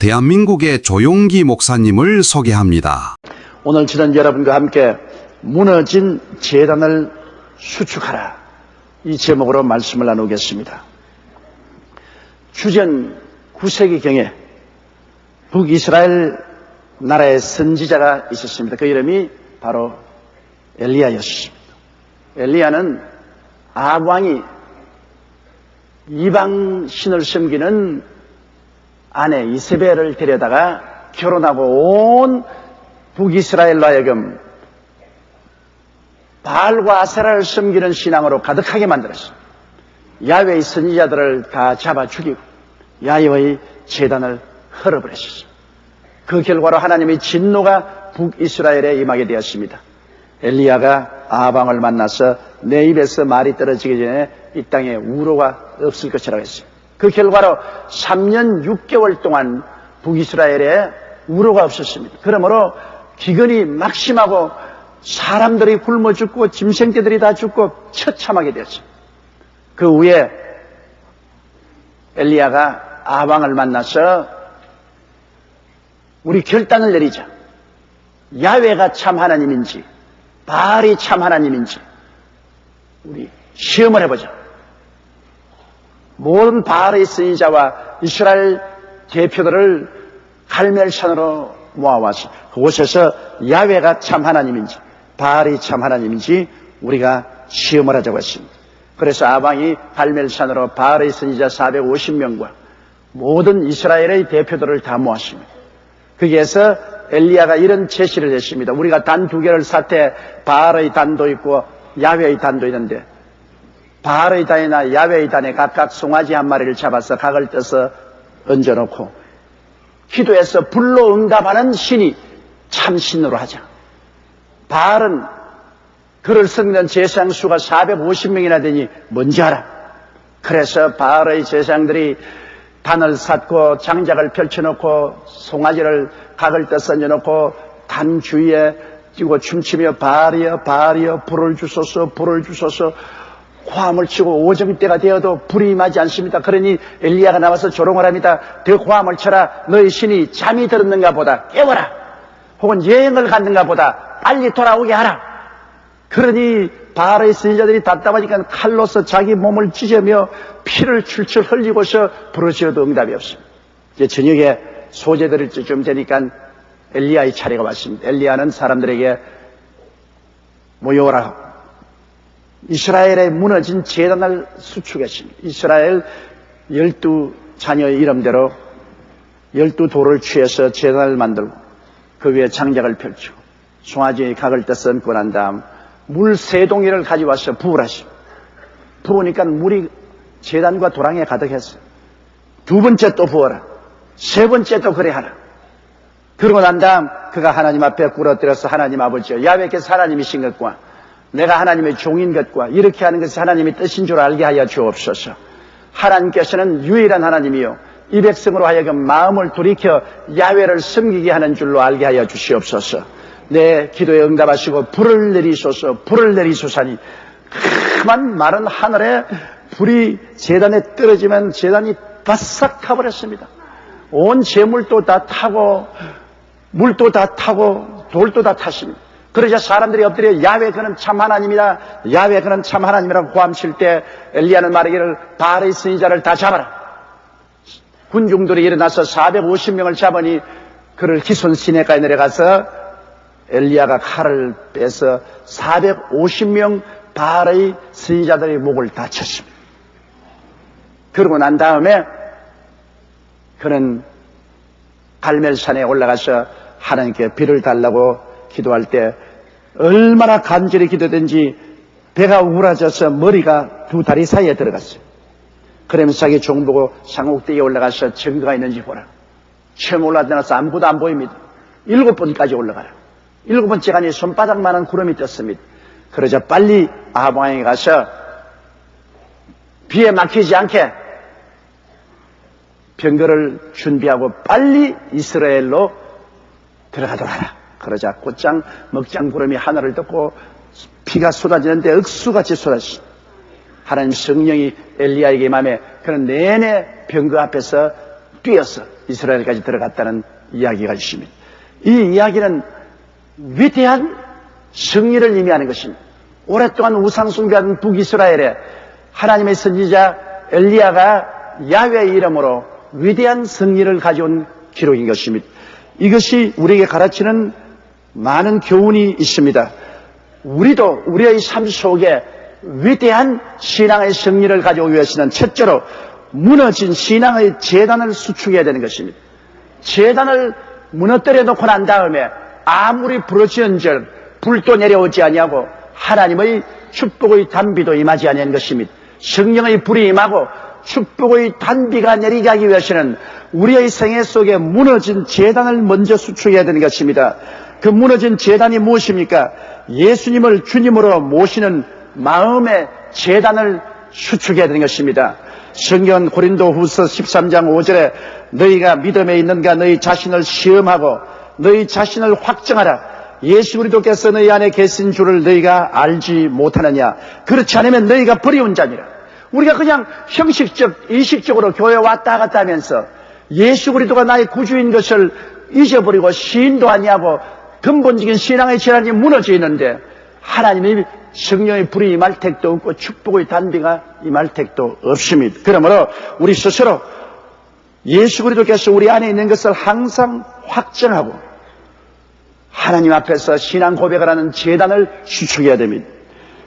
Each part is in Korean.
대한민국의 조용기 목사님을 소개합니다. 오늘 지난 여러분과 함께 무너진 제단을 수축하라, 이 제목으로 말씀을 나누겠습니다. 주전 9세기경에 북이스라엘 나라의 선지자가 있었습니다. 그 이름이 바로 엘리야였습니다. 엘리야는 아합 왕이 이방 신을 섬기는 아내 이세벨을 데려다가 결혼하고 온 북이스라엘로 하여금 바알과 아세라를 섬기는 신앙으로 가득하게 만들었어요. 야훼의 선지자들을 다 잡아 죽이고 야훼의 제단을 헐어버렸어요. 그 결과로 하나님의 진노가 북이스라엘에 임하게 되었습니다. 엘리야가 아합 왕을 만나서 내 입에서 말이 떨어지기 전에 이 땅에 우로가 없을 것이라고 했어요. 그 결과로 3년 6개월 동안 북이스라엘에 우로가 없었습니다. 그러므로 기근이 막심하고 사람들이 굶어 죽고 짐승떼들이 다 죽고 처참하게 되었어요. 그 후에 엘리야가 아합 왕을 만나서 우리 결단을 내리자. 야훼가 참 하나님인지 바알이 참 하나님인지 우리 시험을 해보자. 모든 바알의 선지자와 이스라엘 대표들을 갈멜산으로 모아와서 그곳에서 야훼가 참 하나님인지 바알이 참 하나님인지 우리가 시험을 하자고 했습니다. 그래서 아합 왕이 갈멜산으로 바알의 선지자 450명과 모든 이스라엘의 대표들을 다 모았습니다. 거기에서 엘리야가 이런 제시를 했습니다. 우리가 단 두 개를 사태, 바알의 단도 있고 야훼의 단도 있는데 바알의 단이나 야훼의 단에 각각 송아지 한 마리를 잡아서 각을 떠서 얹어놓고 기도해서 불로 응답하는 신이 참신으로 하자. 바알은 그를 섬기는 제사장 수가 450명이나 되니 뭔지 알아. 그래서 바알의 제사장들이 단을 샀고 장작을 펼쳐놓고 송아지를 각을 떠서 얹어놓고 단 주위에 뛰고 춤추며 바알이여 바알이여 불을 주소서 불을 주소서 화음을 치고 오정 때가 되어도 불이 임하지 않습니다. 그러니 엘리야가 나와서 조롱을 합니다. 더 화음을 쳐라. 너희 신이 잠이 들었는가 보다 깨워라. 혹은 여행을 갔는가 보다 빨리 돌아오게 하라. 그러니 바알의 선지자들이 답답하니까 칼로서 자기 몸을 찢으며 피를 출출 흘리고서 부르짖어도 응답이 없습니다. 이제 저녁에 소재들을 좀 되니까 엘리야의 차례가 왔습니다. 엘리야는 사람들에게 모여오라. 이스라엘의 무너진 제단을 수축했습니다. 이스라엘 12자녀의 이름대로 12돌을 취해서 제단을 만들고 그 위에 장작을 펼치고 송아지의 각을 떠서 얹고 난 다음 물 3동이를 가져와서 부으라십니다. 부으니까 물이 제단과 도랑에 가득했어요. 두 번째 또 부어라. 세 번째 또 그래 하라. 그러고 난 다음 그가 하나님 앞에 꿇어뜨려서 하나님 아버지여 야훼께서 하나님이신 것과 내가 하나님의 종인 것과 이렇게 하는 것이 하나님의 뜻인 줄 알게 하여 주옵소서. 하나님께서는 유일한 하나님이요 이 백성으로 하여금 마음을 돌이켜 야훼를 섬기게 하는 줄로 알게 하여 주시옵소서. 내 기도에 응답하시고 불을 내리소서 불을 내리소서니 그만 마른 하늘에 불이 제단에 떨어지면 제단이 바싹 타버렸습니다. 온 재물도 다 타고 물도 다 타고 돌도 다 탔습니다. 그러자 사람들이 엎드려 야훼 그는 참 하나님이다 야훼 그는 참 하나님이라고 호함칠 때 엘리야는 말하기를 바알의 선지자를 다 잡아라. 군중들이 일어나서 450명을 잡으니 그를 기손 시내가에 내려가서 엘리야가 칼을 빼서 450명 바알의 선지자들의 목을 다 쳤습니다. 그러고 난 다음에 그는 갈멜산에 올라가서 하나님께 비를 달라고 기도할 때 얼마나 간절히 기도든지 배가 우울해져서 머리가 두 다리 사이에 들어갔어요. 그러면서 자기 종 보고 상옥대에 올라가서 증거가 있는지 보라. 처음 올라가서 아무것도 안 보입니다. 7번까지 올라가라. 7번째 가니 손바닥만한 구름이 떴습니다. 그러자 빨리 아합 왕에게 가서 비에 막히지 않게 병거를 준비하고 빨리 이스라엘로 들어가도록 하라. 그러자 곧장 먹장 구름이 하늘을 덮고 피가 쏟아지는데 억수같이 쏟아졌습니다. 하나님 성령이 엘리야에게 임하며 그는 내내 병거 앞에서 뛰어서 이스라엘까지 들어갔다는 이야기가 있습니다. 이 이야기는 위대한 승리를 의미하는 것입니다. 오랫동안 우상숭배하던 북이스라엘에 하나님의 선지자 엘리야가 야훼의 이름으로 위대한 승리를 가져온 기록인 것입니다. 이것이 우리에게 가르치는 많은 교훈이 있습니다. 우리도 우리의 삶 속에 위대한 신앙의 승리를 가져오기 위해서는 첫째로 무너진 신앙의 재단을 수축해야 되는 것입니다. 재단을 무너뜨려 놓고 난 다음에 아무리 부러지는절 불도 내려오지 아니하고 하나님의 축복의 단비도 임하지 아니하는 것입니다. 성령의 불이 임하고 축복의 단비가 내리게 하기 위해서는 우리의 생애 속에 무너진 재단을 먼저 수축해야 되는 것입니다. 그 무너진 재단이 무엇입니까? 예수님을 주님으로 모시는 마음의 재단을 수축해야 되는 것입니다. 성경은 고린도후서 13장 5절에 너희가 믿음에 있는가 너희 자신을 시험하고 너희 자신을 확정하라. 예수 그리스도께서 너희 안에 계신 줄을 너희가 알지 못하느냐. 그렇지 않으면 너희가 버리운 자니라. 우리가 그냥 형식적, 의식적으로 교회 왔다 갔다 하면서 예수 그리스도가 나의 구주인 것을 잊어버리고 시인도 아니하고 근본적인 신앙의 재단이 무너져 있는데 하나님의 성령의 불이 임할 택도 없고 축복의 단비가 임할 택도 없습니다. 그러므로 우리 스스로 예수 그리스도께서 우리 안에 있는 것을 항상 확정하고 하나님 앞에서 신앙 고백을 하는 제단을 수축해야 됩니다.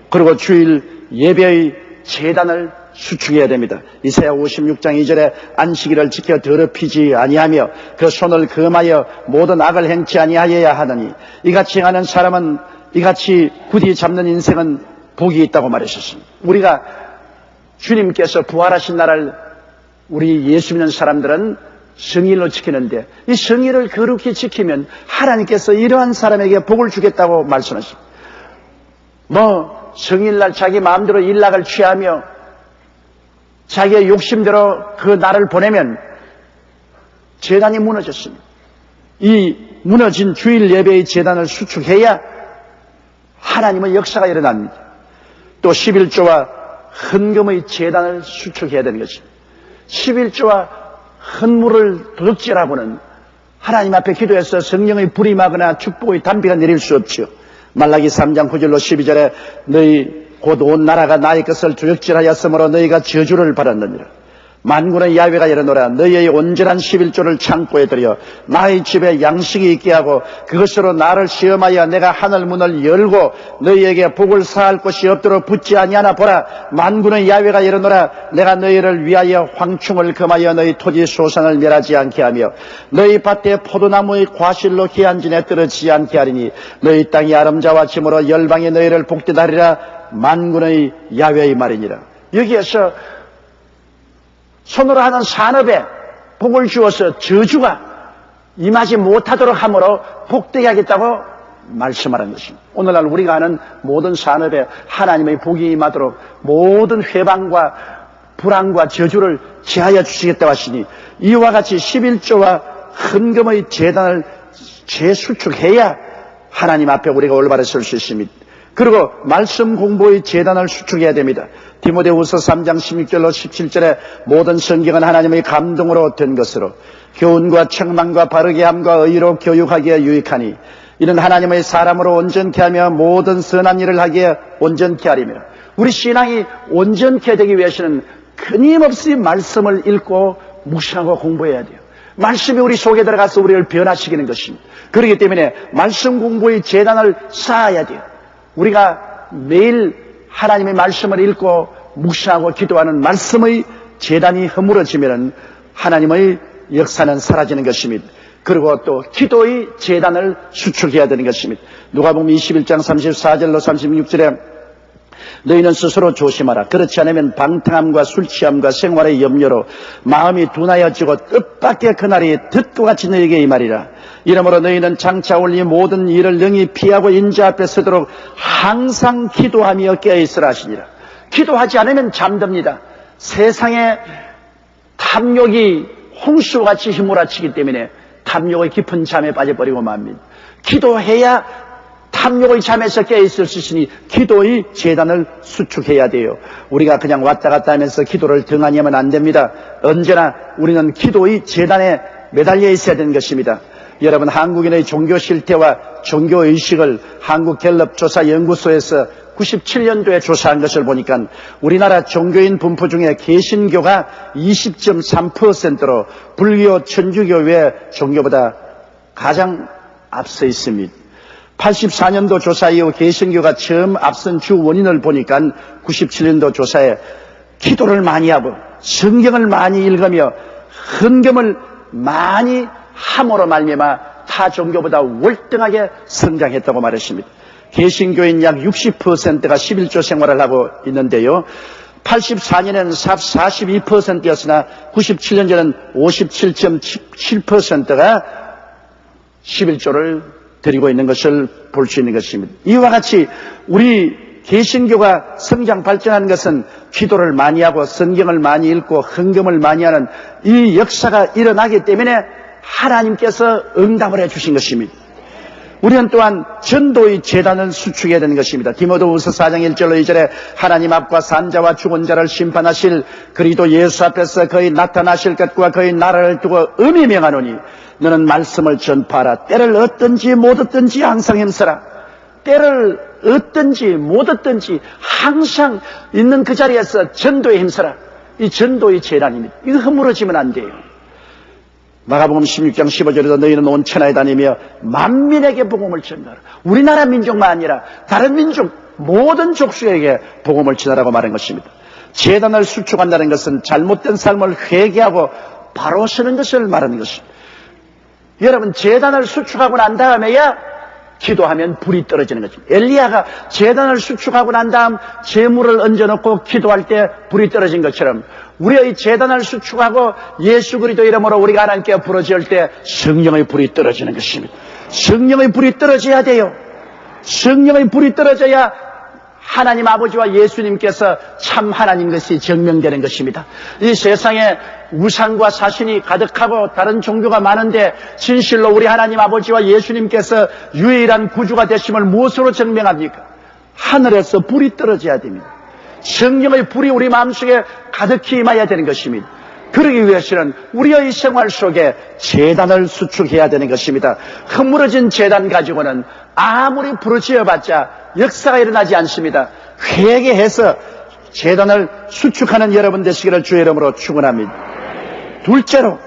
그리고 주일 예배의 제단을 수축해야 됩니다. 이사야 56장 2절에 안식일을 지켜 더럽히지 아니하며 그 손을 금하여 모든 악을 행치 아니하여야 하느니 이같이 행하는 사람은 이같이 굳이 잡는 인생은 복이 있다고 말하셨습니다. 우리가 주님께서 부활하신 날을 우리 예수 믿는 사람들은 성일로 지키는데 이 성일을 거룩히 지키면 하나님께서 이러한 사람에게 복을 주겠다고 말씀하십니다. 성일날 자기 마음대로 일락을 취하며 자기의 욕심대로 그 날을 보내면 제단이 무너졌습니다. 이 무너진 주일 예배의 제단을 수축해야 하나님의 역사가 일어납니다. 또 11조와 헌금의 제단을 수축해야 되는 것입니다. 11조와 헌물을 도둑질하고는 하나님 앞에 기도해서 성령의 불이 임하거나 축복의 단비가 내릴 수 없죠. 말라기 3장 9절로 12절에 너희 곧 온 나라가 나의 것을 도둑질하였으므로 너희가 저주를 받았느니라. 만군의 야훼가 이르노라 너희의 온전한 11조를 창고에 들여 나의 집에 양식이 있게 하고 그것으로 나를 시험하여 내가 하늘 문을 열고 너희에게 복을 사할 곳이 없도록 붙지 아니하나 보라. 만군의 야훼가 이르노라 내가 너희를 위하여 황충을 금하여 너희 토지 소산을 멸하지 않게 하며 너희 밭에 포도나무의 과실로 기한진에 떨어지지 않게 하리니 너희 땅이 아름자와 짐으로 열방이 너희를 복되다리라. 만군의 야훼의 말이니라. 여기에서 손으로 하는 산업에 복을 주어서 저주가 임하지 못하도록 함으로 복되게 하겠다고 말씀하는 것입니다. 오늘날 우리가 하는 모든 산업에 하나님의 복이 임하도록 모든 회방과 불황과 저주를 제하여 주시겠다고 하시니 이와 같이 11조와 헌금의 제단을 재수축해야 하나님 앞에 우리가 올바로 설 수 있습니다. 그리고 말씀 공부의 제단을 수축해야 됩니다. 디모데후서 3장 16절로 17절에 모든 성경은 하나님의 감동으로 된 것으로 교훈과 책망과 바르게 함과 의로 교육하기에 유익하니 이는 하나님의 사람으로 온전케 하며 모든 선한 일을 하기에 온전케 하리며 우리 신앙이 온전케 되기 위해서는 끊임없이 말씀을 읽고 묵상하고 공부해야 돼요. 말씀이 우리 속에 들어가서 우리를 변화시키는 것입니다. 그렇기 때문에 말씀 공부의 제단을 쌓아야 돼요. 우리가 매일 하나님의 말씀을 읽고 묵상하고 기도하는 말씀의 제단이 허물어지면 하나님의 역사는 사라지는 것입니다. 그리고 또 기도의 제단을 수축해야 되는 것입니다. 누가복음 21장 34절로 36절에 너희는 스스로 조심하라. 그렇지 않으면 방탕함과 술취함과 생활의 염려로 마음이 둔하여지고 뜻밖의 그날이 듣고 같이 너희에게 임하리라. 이러므로 너희는 장차 올리 모든 일을 능히 피하고 인자 앞에 서도록 항상 기도하며 깨어있으라 하시니라. 기도하지 않으면 잠듭니다. 세상에 탐욕이 홍수같이 휘몰아치기 때문에 탐욕의 깊은 잠에 빠져버리고 맙니다. 기도해야 탐욕의 잠에서 깨어있을 수 있으니 기도의 제단을 수축해야 돼요. 우리가 그냥 왔다 갔다 하면서 기도를 등한히 하면 안 됩니다. 언제나 우리는 기도의 제단에 매달려 있어야 되는 것입니다. 여러분, 한국인의 종교 실태와 종교 의식을 한국갤럽조사연구소에서 97년도에 조사한 것을 보니까 우리나라 종교인 분포 중에 개신교가 20.3%로 불교, 천주교 외 종교보다 가장 앞서 있습니다. 84년도 조사 이후 개신교가 처음 앞선 주 원인을 보니까 97년도 조사에 기도를 많이 하고 성경을 많이 읽으며 헌금을 많이 함으로 말미암아 타 종교보다 월등하게 성장했다고 말했습니다. 개신교인 약 60%가 11조 생활을 하고 있는데요. 84년에는 42%였으나 97년 전에는 57.7%가 11조를 드리고 있는 것을 볼 수 있는 것입니다. 이와 같이 우리 개신교가 성장 발전하는 것은 기도를 많이 하고 성경을 많이 읽고 헌금을 많이 하는 이 역사가 일어나기 때문에 하나님께서 응답을 해주신 것입니다. 우리는 또한 전도의 재단을 수축해야 되는 것입니다. 디모데후서 4장 1절로 2절에 하나님 앞과 산자와 죽은 자를 심판하실 그리스도 예수 앞에서 거의 나타나실 것과 거의 나라를 두고 음이 명하노니 너는 말씀을 전파하라. 때를 얻든지 못 얻든지 항상 힘쓰라. 때를 얻든지 못 얻든지 항상 있는 그 자리에서 전도에 힘쓰라. 이 전도의 재단입니다. 이거 허물어지면 안 돼요. 마가복음 16장 15절에서 너희는 온 천하에 다니며 만민에게 복음을 전하라. 우리나라 민족만 아니라 다른 민족 모든 족속에게 복음을 전하라고 말한 것입니다. 재단을 수축한다는 것은 잘못된 삶을 회개하고 바로 서는 것을 말하는 것입니다. 여러분, 재단을 수축하고 난 다음에야 기도하면 불이 떨어지는 거죠. 엘리야가 제단을 수축하고 난 다음 제물을 얹어놓고 기도할 때 불이 떨어진 것처럼 우리의 제단을 수축하고 예수 그리스도 이름으로 우리가 하나님께 부르짖을 때 성령의 불이 떨어지는 것입니다. 성령의 불이 떨어져야 돼요. 성령의 불이 떨어져야 하나님 아버지와 예수님께서 참 하나님 것이 증명되는 것입니다. 이 세상에 우상과 사신이 가득하고 다른 종교가 많은데 진실로 우리 하나님 아버지와 예수님께서 유일한 구주가 되심을 무엇으로 증명합니까? 하늘에서 불이 떨어져야 됩니다. 성령의 불이 우리 마음속에 가득히 임해야 되는 것입니다. 그러기 위해서는 우리의 생활 속에 제단을 수축해야 되는 것입니다. 허물어진 제단 가지고는 아무리 부르짖어봤자 역사가 일어나지 않습니다. 회개해서 제단을 수축하는 여러분 되시기를 주의 이름으로 축원합니다. 둘째로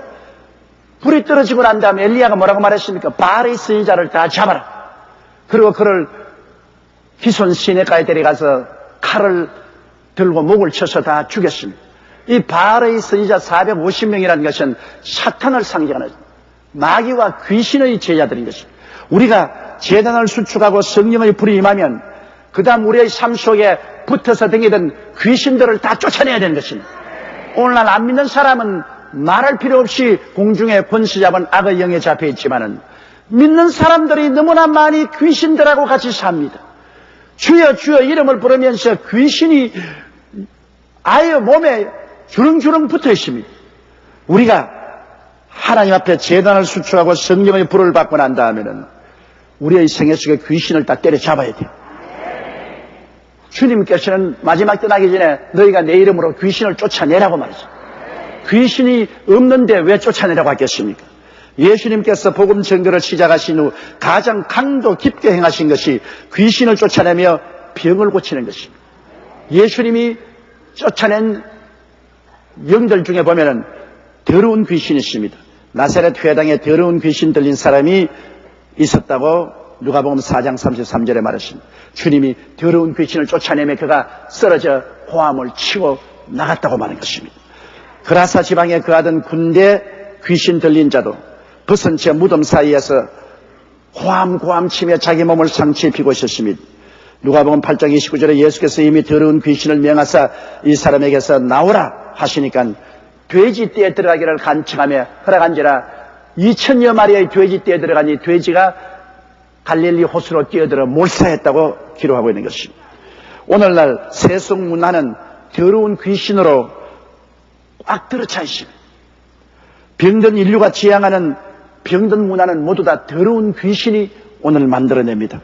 불이 떨어지고 난 다음에 엘리야가 뭐라고 말했습니까? 바알의 선지자를 다 잡아라. 그리고 그를 기손 시내가에 데려가서 칼을 들고 목을 쳐서 다 죽였습니다. 이 바알의 선지자 450명이라는 것은 사탄을 상징하는 마귀와 귀신의 제자들인 것입니다. 우리가 제단을 수축하고 성령의 불이 임하면 그 다음 우리의 삶 속에 붙어서 댕기던 귀신들을 다 쫓아내야 되는 것입니다. 오늘날 안 믿는 사람은 말할 필요 없이 공중에 권세 잡은 악의 영에 잡혀 있지만은 믿는 사람들이 너무나 많이 귀신들하고 같이 삽니다. 주여 주여 이름을 부르면서 귀신이 아예 몸에 주렁주렁 붙어 있습니다. 우리가 하나님 앞에 제단을 수축하고 성령의 불을 받고 난 다음에는 우리의 생애 속에 귀신을 다 때려잡아야 돼요. 주님께서는 마지막 떠나기 전에 너희가 내 이름으로 귀신을 쫓아내라고 말했어요. 귀신이 없는데 왜 쫓아내라고 하겠습니까? 예수님께서 복음 전도를 시작하신 후 가장 강도 깊게 행하신 것이 귀신을 쫓아내며 병을 고치는 것입니다. 예수님이 쫓아낸 영들 중에 보면은 더러운 귀신이 있습니다. 나사렛 회당에 더러운 귀신 들린 사람이 있었다고 누가복음 4장 33절에 말했습니다. 주님이 더러운 귀신을 쫓아내며 그가 쓰러져 호암을 치고 나갔다고 말한 것입니다. 그라사 지방에 거하던 군대 귀신 들린 자도 벗은 채 무덤 사이에서 호암 치며 자기 몸을 상처 입히고 있었습니다. 누가복음 8장 29절에 예수께서 이미 더러운 귀신을 명하사 이 사람에게서 나오라 하시니까 돼지떼에 들어가기를 간청하며 허락한지라 2000여 마리의 돼지떼에 들어가니 돼지가 갈릴리 호수로 뛰어들어 몰사했다고 기록하고 있는 것입니다. 오늘날 세속 문화는 더러운 귀신으로 꽉 들어차 있습니다. 병든 인류가 지향하는 병든 문화는 모두 다 더러운 귀신이 오늘 만들어냅니다.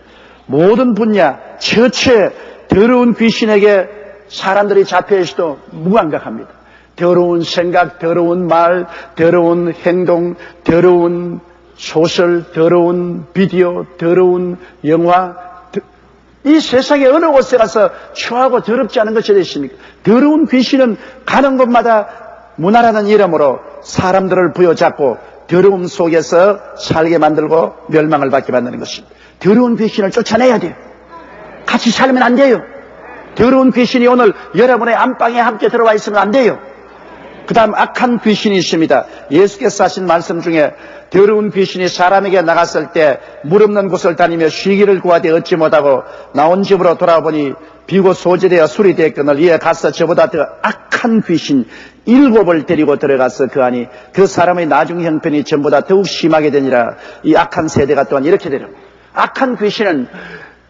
모든 분야 처처에 더러운 귀신에게 사람들이 잡혀있어도 무감각합니다. 더러운 생각, 더러운 말, 더러운 행동, 더러운 소설, 더러운 비디오, 더러운 영화, 이 세상의 어느 곳에 가서 추하고 더럽지 않은 것이 되십니까? 더러운 귀신은 가는 곳마다 문화라는 이름으로 사람들을 부여잡고 더러움 속에서 살게 만들고 멸망을 받게 만드는 것입니다. 더러운 귀신을 쫓아내야 돼요. 같이 살면 안 돼요. 더러운 귀신이 오늘 여러분의 안방에 함께 들어와 있으면 안 돼요. 그 다음 악한 귀신이 있습니다. 예수께서 하신 말씀 중에 더러운 귀신이 사람에게 나갔을 때 물 없는 곳을 다니며 쉬기를 구하되 얻지 못하고 나온 집으로 돌아보니 비고 소지되어 술이 되었거늘 이에 가서 저보다 더 악한 귀신 7을 데리고 들어가서 그 안이 그 사람의 나중 형편이 전보다 더욱 심하게 되니라. 이 악한 세대가 또한 이렇게 되려. 악한 귀신은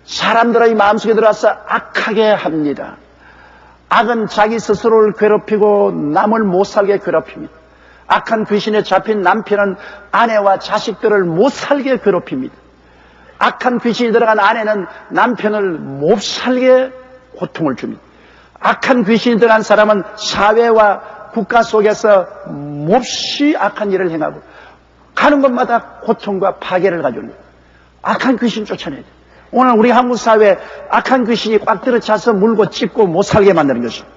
사람들의 마음속에 들어와서 악하게 합니다. 악은 자기 스스로를 괴롭히고 남을 못 살게 괴롭힙니다. 악한 귀신에 잡힌 남편은 아내와 자식들을 못 살게 괴롭힙니다. 악한 귀신이 들어간 아내는 남편을 못 살게 고통을 줍니다. 악한 귀신이 들어간 사람은 사회와 국가 속에서 몹시 악한 일을 행하고 가는 곳마다 고통과 파괴를 가져옵니다. 악한 귀신 쫓아내야 돼요. 오늘 우리 한국 사회에 악한 귀신이 꽉 들어차서 물고 찝고 못 살게 만드는 것입니다.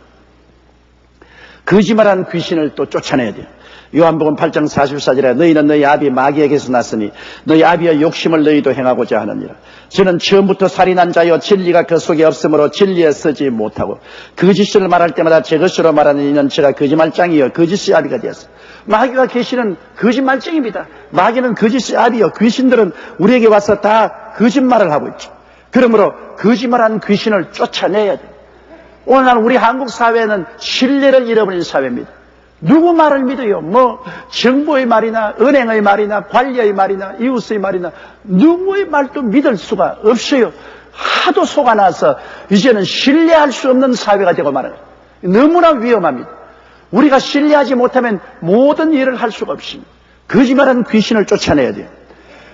거짓말한 귀신을 또 쫓아내야 돼요. 요한복음 8장 44절에 너희는 너희 아비 마귀에게서 났으니 너희 아비의 욕심을 너희도 행하고자 하느니라. 저는 처음부터 살인한 자여 진리가 그 속에 없으므로 진리에 서지 못하고 거짓을 말할 때마다 제 것으로 말하는 이는 제가 거짓말장이여 거짓의 아비가 되었어. 마귀가 계시는 거짓말쟁입니다. 마귀는 거짓의 아비여. 귀신들은 우리에게 와서 다 거짓말을 하고 있죠. 그러므로 거짓말한 귀신을 쫓아내야 돼요. 오늘날 우리 한국 사회는 신뢰를 잃어버린 사회입니다. 누구 말을 믿어요? 정부의 말이나 은행의 말이나 관리의 말이나 이웃의 말이나 누구의 말도 믿을 수가 없어요. 하도 속아나서 이제는 신뢰할 수 없는 사회가 되고 말아요. 너무나 위험합니다. 우리가 신뢰하지 못하면 모든 일을 할 수가 없습니다. 거짓말한 귀신을 쫓아내야 돼요.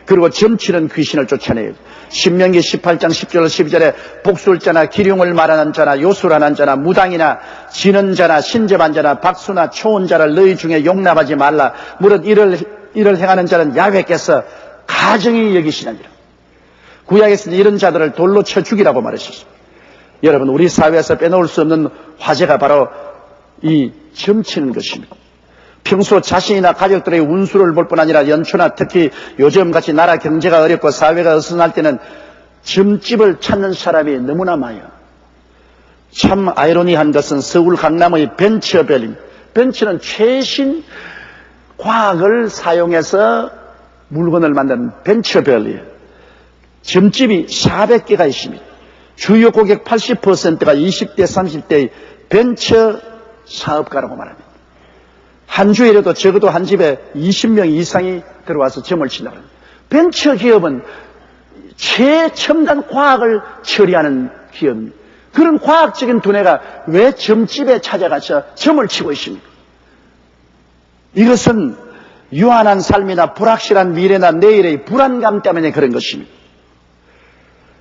그리고 점치는 귀신을 쫓아내야 돼요. 신명기 18장 10절 12절에 복술자나 기륭을 말하는 자나 요술하는 자나 무당이나 지는 자나 신접한 자나 박수나 초혼자를 너희 중에 용납하지 말라. 무릇 이를 행하는 자는 야훼께서 가증히 여기시느니라. 구약에서는 이런 자들을 돌로 쳐 죽이라고 말했습니다. 여러분, 우리 사회에서 빼놓을 수 없는 화제가 바로 이 점치는 것입니다. 평소 자신이나 가족들의 운수를 볼 뿐 아니라 연초나 특히 요즘같이 나라 경제가 어렵고 사회가 어수선할 때는 점집을 찾는 사람이 너무나 많아요. 참 아이러니한 것은 서울 강남의 벤처벨입니다. 벤처는 최신 과학을 사용해서 물건을 만드는 벤처벨이에요. 점집이 400개가 있습니다. 주요 고객 80%가 20대, 30대의 벤처 사업가라고 말합니다. 한 주일에도 적어도 한 집에 20명 이상이 들어와서 점을 친다고 합니다. 벤처 기업은 최첨단 과학을 처리하는 기업입니다. 그런 과학적인 두뇌가 왜 점집에 찾아가서 점을 치고 있습니까? 이것은 유한한 삶이나 불확실한 미래나 내일의 불안감 때문에 그런 것입니다.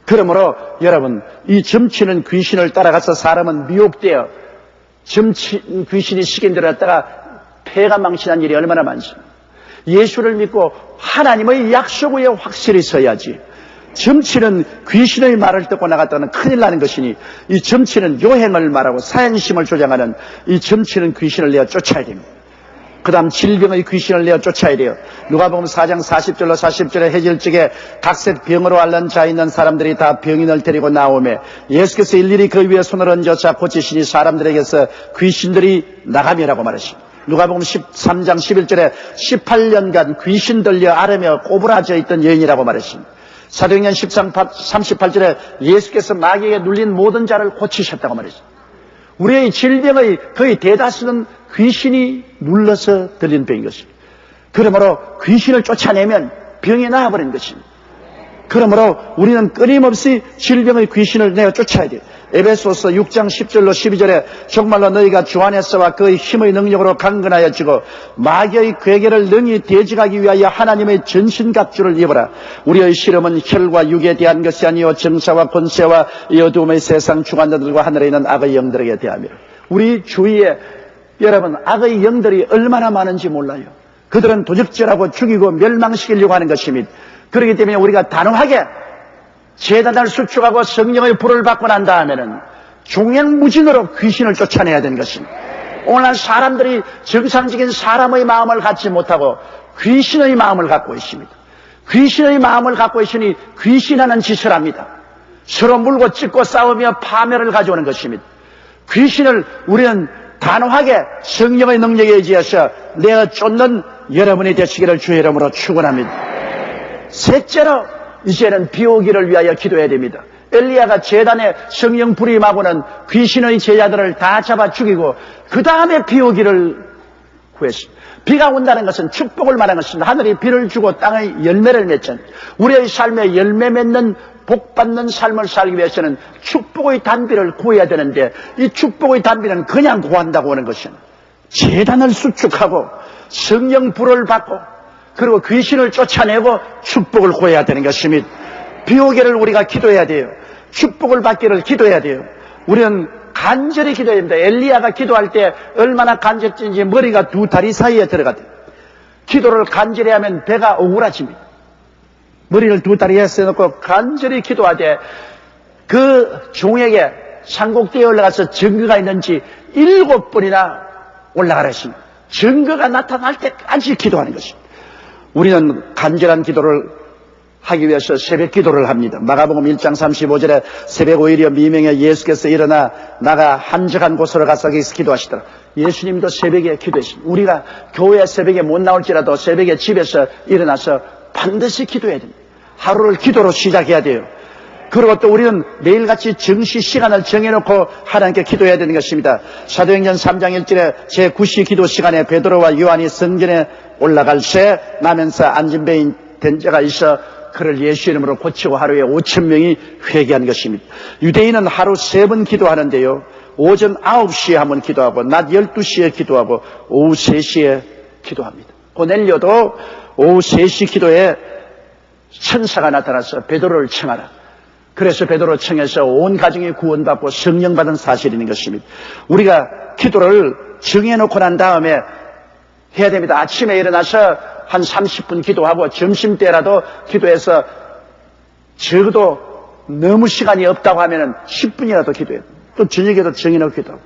그러므로 여러분, 이 점치는 귀신을 따라가서 사람은 미혹되어 점치는 귀신이 시킨들었다가 폐가 망신한 일이 얼마나 많습니까? 예수를 믿고 하나님의 약속 위에 확실히 서야지. 점치는 귀신의 말을 듣고 나갔다는 큰일 나는 것이니 이 점치는 요행을 말하고 사행심을 조장하는 이 점치는 귀신을 내어 쫓아야 됩니다. 그 다음 질병의 귀신을 내어 쫓아야 돼요. 누가복음 4장 40절로 40절에 해질적에 각색 병으로 앓는 자 있는 사람들이 다 병인을 데리고 나오매 예수께서 일일이 그 위에 손을 얹어 자 고치시니 사람들에게서 귀신들이 나가며라고 말하십니다. 누가복음 13장 11절에 18년간 귀신 들려 앓으며 꼬부라져 있던 여인이라고 말했습니다. 사도행전 13, 38절에 예수께서 마귀에게 눌린 모든 자를 고치셨다고 말했습니다. 우리의 질병의 거의 대다수는 귀신이 눌러서 들린 병인 것입니다. 그러므로 귀신을 쫓아내면 병이 나아버린 것입니다. 그러므로 우리는 끊임없이 질병의 귀신을 내어 쫓아야 돼요. 에베소서 6장 10절로 12절에 정말로 너희가 주 안에서와 그의 힘의 능력으로 강건하여 지고 마귀의 괴계를 능히 대적하기 위하여 하나님의 전신갑주를 입어라. 우리의 실험은 혈과 육에 대한 것이 아니요 정사와 권세와 이 어두움의 세상 주관자들과 하늘에 있는 악의 영들에게 대하며 우리 주위에 여러분, 악의 영들이 얼마나 많은지 몰라요. 그들은 도적질하고 죽이고 멸망시키려고 하는 것입니다. 그렇기 때문에 우리가 단호하게 제단을 수축하고 성령의 불을 받고 난 다음에는 종횡무진으로 귀신을 쫓아내야 되는 것입니다. 오늘날 사람들이 정상적인 사람의 마음을 갖지 못하고 귀신의 마음을 갖고 있습니다. 귀신의 마음을 갖고 있으니 귀신하는 짓을 합니다. 서로 물고 찢고 싸우며 파멸을 가져오는 것입니다. 귀신을 우리는 단호하게 성령의 능력에 의지해서 내어 쫓는 여러분이 되시기를 주의 이름으로 축원합니다. 셋째로 이제는 비 오기를 위하여 기도해야 됩니다. 엘리야가 제단에 성령 불이 임하고는 귀신의 제자들을 다 잡아 죽이고 그 다음에 비 오기를 구했습니다. 비가 온다는 것은 축복을 말하는 것입니다. 하늘이 비를 주고 땅의 열매를 맺잖아요. 우리의 삶에 열매 맺는 복 받는 삶을 살기 위해서는 축복의 단비를 구해야 되는데 이 축복의 단비는 그냥 구한다고 하는 것은 제단을 수축하고 성령 불을 받고 그리고 귀신을 쫓아내고 축복을 구해야 되는 것입니다. 비 오기를 우리가 기도해야 돼요. 축복을 받기를 기도해야 돼요. 우리는 간절히 기도해야 됩니다. 엘리야가 기도할 때 얼마나 간절했는지 머리가 두 다리 사이에 들어가대요. 기도를 간절히 하면 배가 억울해집니다. 머리를 두 다리에 써놓고 간절히 기도하되 그 종에게 산꼭대에 올라가서 증거가 있는지 7번이나 올라가라 했습니다. 증거가 나타날 때까지 기도하는 것입니다. 우리는 간절한 기도를 하기 위해서 새벽 기도를 합니다. 마가복음 1장 35절에 새벽 5일이여 미명에 예수께서 일어나 나가 한적한 곳으로 가서 거기서 기도하시더라. 예수님도 새벽에 기도했습니다. 우리가 교회 새벽에 못 나올지라도 새벽에 집에서 일어나서 반드시 기도해야 됩니다. 하루를 기도로 시작해야 돼요. 그리고 또 우리는 매일같이 정시 시간을 정해놓고 하나님께 기도해야 되는 것입니다. 사도행전 3장 1절에 제9시 기도 시간에 베드로와 요한이 성전에 올라갈 새 나면서 앉은 배인 된 자가 있어 그를 예수 이름으로 고치고 하루에 5,000명이 회개한 것입니다. 유대인은 하루 3번 기도하는데요. 오전 9시에 한번 기도하고 낮 12시에 기도하고 오후 3시에 기도합니다. 고넬료도 오후 3시 기도에 천사가 나타나서 베드로를 청하라. 그래서 베드로 청해서 온 가정이 구원받고 성령 받은 사실이 있는 것입니다. 우리가 기도를 정해놓고 난 다음에 해야 됩니다. 아침에 일어나서 한 30분 기도하고 점심때라도 기도해서 적어도 너무 시간이 없다고 하면 10분이라도 기도해요. 또 저녁에도 정해놓고 기도하고.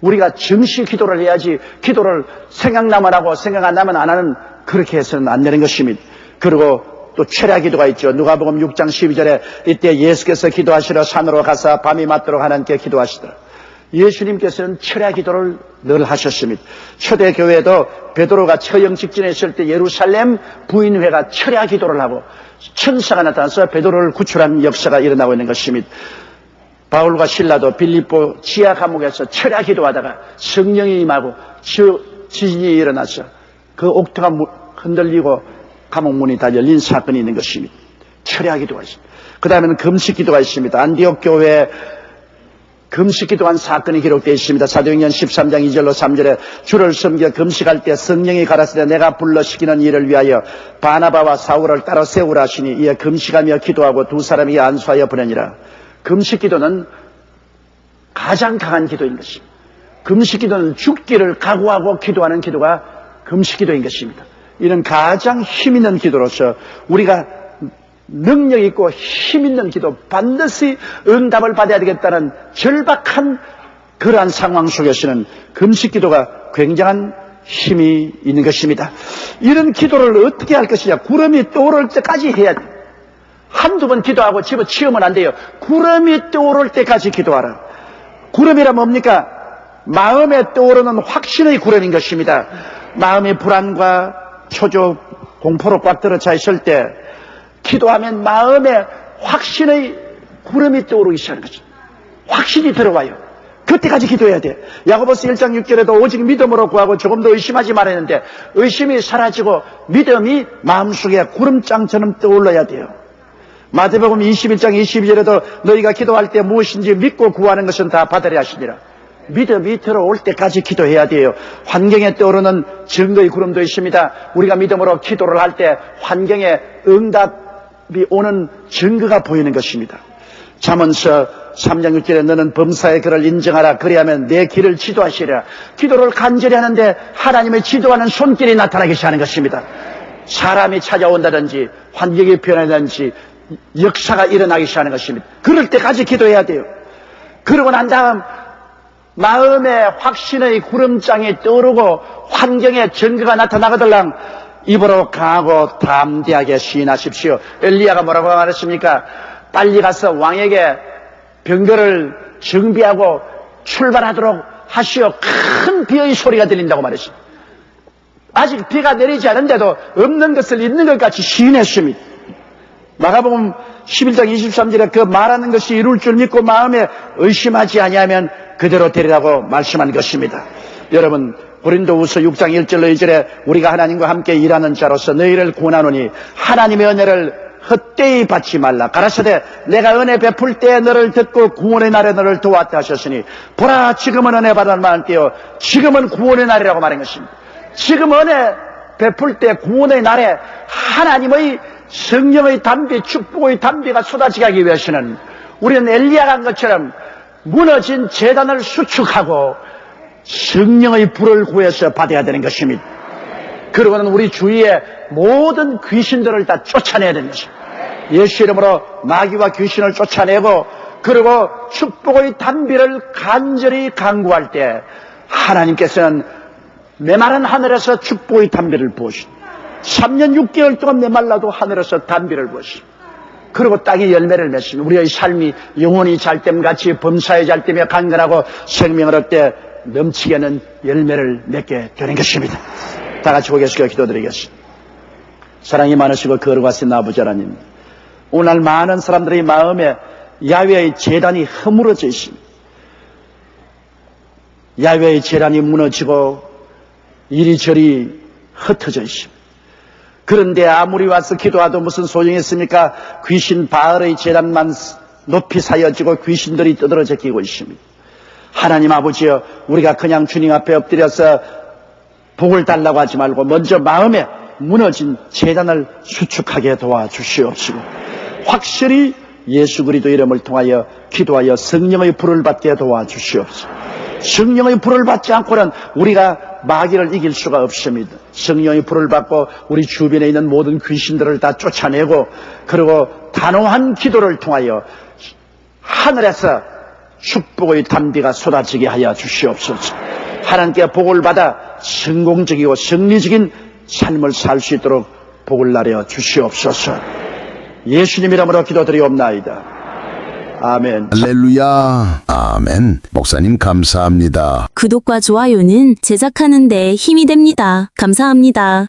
우리가 정시 기도를 해야지 기도를 생각나면 하고 생각 안 나면 안 하는 그렇게 해서는 안 되는 것입니다. 그리고 또 철야 기도가 있죠. 누가복음 6장 12절에 이때 예수께서 기도하시러 산으로 가사 밤이 맞도록 하나님께 기도하시더라. 예수님께서는 철야 기도를 늘 하셨습니다. 초대교회도 베드로가 처형 직전에 있을 때 예루살렘 부인회가 철야 기도를 하고 천사가 나타나서 베드로를 구출한 역사가 일어나고 있는 것입니다. 바울과 실라도 빌립보 지하 감옥에서 철야 기도하다가 성령이 임하고 지진이 일어나서 그 옥토가 흔들리고 감옥 문이 다 열린 사건이 있는 것입니다. 철야 기도가 있습니다. 그 다음에는 금식 기도가 있습니다. 안디옥 교회에 금식 기도한 사건이 기록되어 있습니다. 사도행전 13장 2절로 3절에 주를 섬겨 금식할 때 성령이 가라사대 내가 불러시키는 일을 위하여 바나바와 사울을 따로 세우라 하시니 이에 금식하며 기도하고 두 사람이 안수하여 보내니라. 금식 기도는 가장 강한 기도인 것입니다. 금식 기도는 죽기를 각오하고 기도하는 기도가 금식 기도인 것입니다. 이런 가장 힘 있는 기도로서 우리가 능력 있고 힘 있는 기도, 반드시 응답을 받아야 되겠다는 절박한 그러한 상황 속에서는 금식 기도가 굉장한 힘이 있는 것입니다. 이런 기도를 어떻게 할 것이냐? 구름이 떠오를 때까지 해야 돼요. 한두 번 기도하고 집어치우면 안 돼요. 구름이 떠오를 때까지 기도하라. 구름이란 뭡니까? 마음에 떠오르는 확신의 구름인 것입니다. 마음의 불안과 초조, 공포로 꽉 들어차 있을 때 기도하면 마음에 확신의 구름이 떠오르기 시작하는 거죠. 확신이 들어와요. 그때까지 기도해야 돼. 야고보서 1장 6절에도 오직 믿음으로 구하고 조금도 의심하지 말았는데 의심이 사라지고 믿음이 마음속에 구름장처럼 떠올라야 돼요. 마태복음 21장 22절에도 너희가 기도할 때 무엇인지 믿고 구하는 것은 다 받으려 하시니라. 믿음이 들어올 때까지 기도해야 돼요. 환경에 떠오르는 증거의 구름도 있습니다. 우리가 믿음으로 기도를 할 때 환경에 응답이 오는 증거가 보이는 것입니다. 잠언서 3장 6절에 너는 범사의 그를 인정하라. 그리하면 내 길을 지도하시리라. 기도를 간절히 하는데 하나님의 지도하는 손길이 나타나기 시작하는 것입니다. 사람이 찾아온다든지 환경이 변하든지 역사가 일어나기 시작하는 것입니다. 그럴 때까지 기도해야 돼요. 그러고 난 다음 마음에 확신의 구름장이 떠오르고 환경에 증거가 나타나거들랑 입으로 강하고 담대하게 시인하십시오. 엘리야가 뭐라고 말했습니까? 빨리 가서 왕에게 병거를 정비하고 출발하도록 하시오. 큰 비의 소리가 들린다고 말했습니다. 아직 비가 내리지 않은데도 없는 것을 있는 것 같이 시인했습니다. 마가복음 11장 23절에 그 말하는 것이 이룰 줄 믿고 마음에 의심하지 아니하면 그대로 되리라고 말씀한 것입니다. 여러분, 고린도후서 6장 1절로 2절에 우리가 하나님과 함께 일하는 자로서 너희를 권하노니 하나님의 은혜를 헛되이 받지 말라. 가라사대 내가 은혜 베풀 때에 너를 듣고 구원의 날에 너를 도왔다 하셨으니 보라 지금은 은혜 받을 만한 때요 지금은 구원의 날이라고 말한 것입니다. 지금 은혜 베풀 때 구원의 날에 하나님의 성령의 담비, 축복의 담비가 쏟아지게 하기 위해서는 우리는 엘리야가 한 것처럼 무너진 제단을 수축하고 성령의 불을 구해서 받아야 되는 것입니다. 그러고는 우리 주위의 모든 귀신들을 다 쫓아내야 되는 것입니다. 예수 이름으로 마귀와 귀신을 쫓아내고 그리고 축복의 담비를 간절히 간구할 때 하나님께서는 메마른 하늘에서 축복의 담비를 부으십니다. 3년 6개월 동안 메말라도 하늘에서 담비를 부으십니다. 그리고 땅에 열매를 맺습니다. 우리의 삶이 영원히 잘됨같이 범사에 잘되며 강건하고 생명을 얻되 넘치게는 열매를 맺게 되는 것입니다. 다 같이 고개숙여 기도드리겠습니다. 사랑이 많으시고 거룩하신 아버지 하나님, 오늘 많은 사람들의 마음에 야훼의 제단이 허물어져 있습니다. 야훼의 제단이 무너지고 이리저리 흩어져 있습니다. 그런데 아무리 와서 기도해도 무슨 소용이 있습니까? 귀신 바알의 제단만 높이 사여지고 귀신들이 떠들어져 끼고 있습니다. 하나님 아버지여, 우리가 그냥 주님 앞에 엎드려서 복을 달라고 하지 말고 먼저 마음에 무너진 제단을 수축하게 도와주시옵시고 확실히 예수 그리스도 이름을 통하여 기도하여 성령의 불을 받게 도와주시옵소서. 성령의 불을 받지 않고는 우리가 마귀를 이길 수가 없습니다. 성령의 불을 받고 우리 주변에 있는 모든 귀신들을 다 쫓아내고 그리고 단호한 기도를 통하여 하늘에서 축복의 담비가 쏟아지게 하여 주시옵소서. 하나님께 복을 받아 성공적이고 승리적인 삶을 살 수 있도록 복을 나려 주시옵소서. 예수님 이름으로 기도드리옵나이다. 아멘. 할렐루야. 아멘. 목사님 감사합니다. 구독과 좋아요는 제작하는 데 힘이 됩니다. 감사합니다.